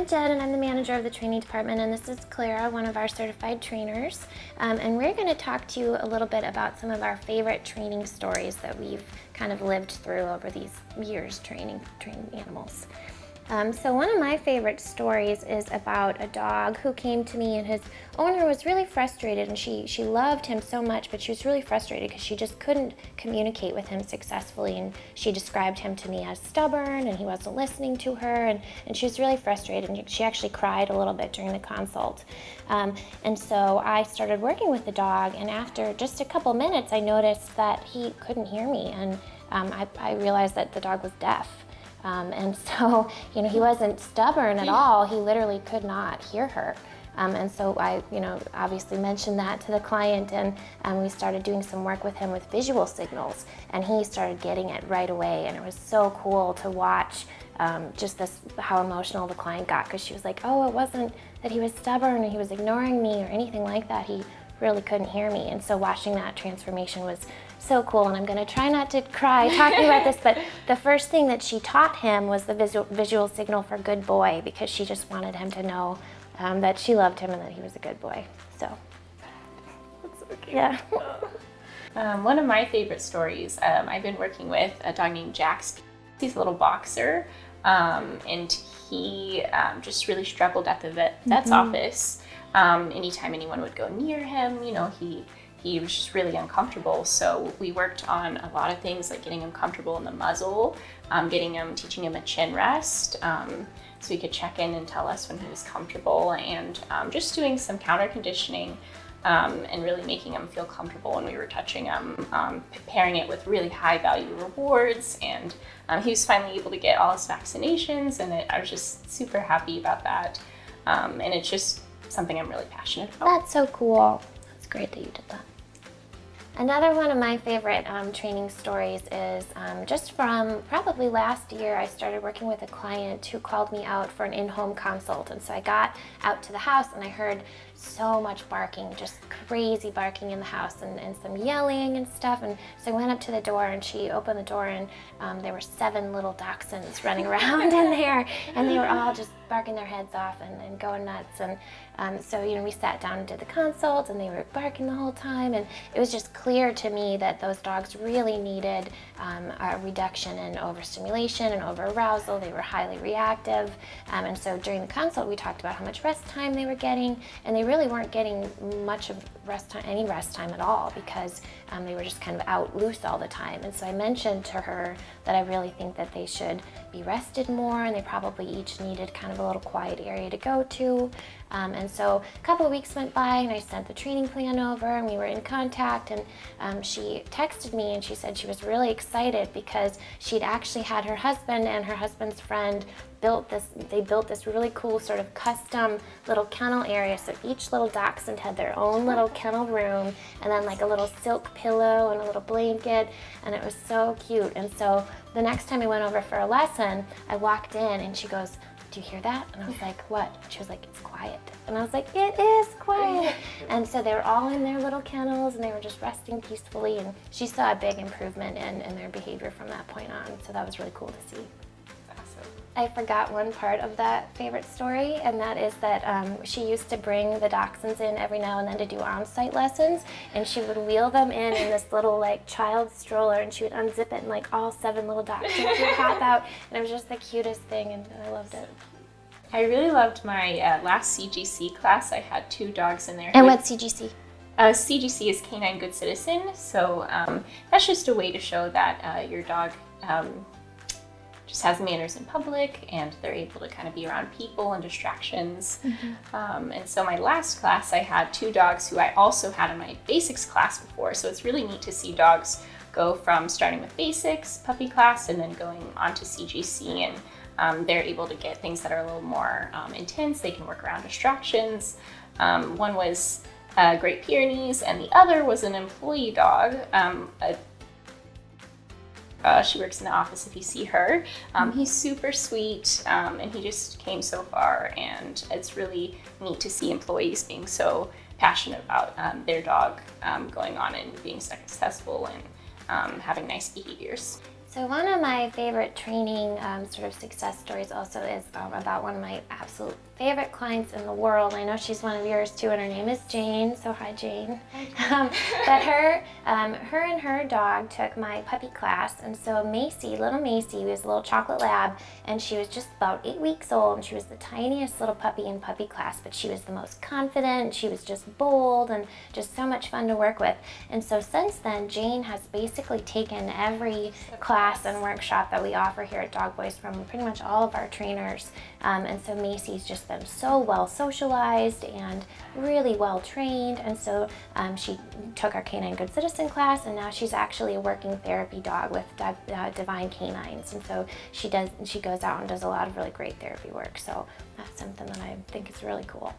Jen, and I'm the manager of the training department, and this is Clara, one of our certified trainers. And we're going to talk to you a little bit about some of our favorite training stories that we've kind of lived through over these years training animals. So one of my favorite stories is about a dog who came to me, and his owner was really frustrated, and she loved him so much, but she was really frustrated because she just couldn't communicate with him successfully, and she described him to me as stubborn, and he wasn't listening to her, and she was really frustrated, and she actually cried a little bit during the consult. And so I started working with the dog, and after just a couple minutes I noticed that he couldn't hear me, and I realized that the dog was deaf. And so, he wasn't stubborn at all. He literally could not hear her. And so I, obviously mentioned that to the client, and we started doing some work with him with visual signals, and he started getting it right away. And it was so cool to watch how emotional the client got, because she was like, oh, it wasn't that he was stubborn or he was ignoring me or anything like that. He really couldn't hear me. And so watching that transformation was so cool, and I'm going to try not to cry talking about this, but the first thing that she taught him was the visual signal for good boy, because she just wanted him to know that she loved him and that he was a good boy. So that's so cute. Yeah. One of my favorite stories, I've been working with a dog named Jax. He's a little boxer, and he just really struggled at the vet's office. Anytime anyone would go near him, he was just really uncomfortable. So we worked on a lot of things, like getting him comfortable in the muzzle, teaching him a chin rest, so he could check in and tell us when he was comfortable, and just doing some counter conditioning, and really making him feel comfortable when we were touching him, pairing it with really high value rewards. And he was finally able to get all his vaccinations, and I was just super happy about that. And it's just something I'm really passionate about. That's so cool. That's great that you did that. Another one of my favorite training stories is just from probably last year. I started working with a client who called me out for an in-home consult, and so I got out to the house and I heard so much barking, just crazy barking in the house, and some yelling and stuff. And so I went up to the door, and she opened the door, and there were 7 little dachshunds running around in there, and they were all just barking their heads off and going nuts. And so we sat down and did the consult, and they were barking the whole time, and it was just clear to me that those dogs really needed a reduction in overstimulation and overarousal. They were highly reactive, and so during the consult we talked about how much rest time they were getting, and they really weren't getting much of any rest time at all, because they were just kind of out loose all the time. And so I mentioned to her that I really think that they should be rested more, and they probably each needed kind of a little quiet area to go to. And so a couple of weeks went by, and I sent the training plan over, and we were in contact, and she texted me, and she said she was really excited because she'd actually had her husband and her husband's friend built this really cool sort of custom little kennel area. So each little dachshund had their own little kennel room, and then like a little silk pillow and a little blanket, and it was so cute. And so the next time I went over for a lesson, I walked in and she goes, "Do you hear that?" And I was like, "What?" She was like, "It's quiet." And I was like, "It is quiet." And so they were all in their little kennels, and they were just resting peacefully, and she saw a big improvement in their behavior from that point on. So that was really cool to see. I forgot one part of that favorite story, and that is that she used to bring the dachshunds in every now and then to do on-site lessons, and she would wheel them in this little like child stroller, and she would unzip it, and like all 7 little dachshunds would hop out, and it was just the cutest thing, and I loved it. I really loved my last CGC class. I had 2 dogs in there. And what's CGC? CGC is Canine Good Citizen, so that's just a way to show that your dog just has manners in public, and they're able to kind of be around people and distractions. And so my last class, I had 2 dogs who I also had in my basics class before. So it's really neat to see dogs go from starting with basics, puppy class, and then going on to CGC, and they're able to get things that are a little more intense. They can work around distractions. One was Great Pyrenees, and the other was an employee dog, she works in the office if you see her. He's super sweet, and he just came so far, and it's really neat to see employees being so passionate about their dog going on and being successful and having nice behaviors. So one of my favorite training sort of success stories also is about one of my absolute favorite clients in the world. I know she's one of yours too, and her name is Jane. So hi, Jane. But her and her dog took my puppy class, and so Macy, little Macy, was a little chocolate lab, and she was just about 8 weeks old, and she was the tiniest little puppy in puppy class, but she was the most confident. She was just bold and just so much fun to work with. And so since then, Jane has basically taken every class and workshop that we offer here at Dog Boys from pretty much all of our trainers. And so Macy's just been so well socialized and really well trained. And so she took our Canine Good Citizen class, and now she's actually a working therapy dog with Divine Canines. And so she goes out and does a lot of really great therapy work. So that's something that I think is really cool.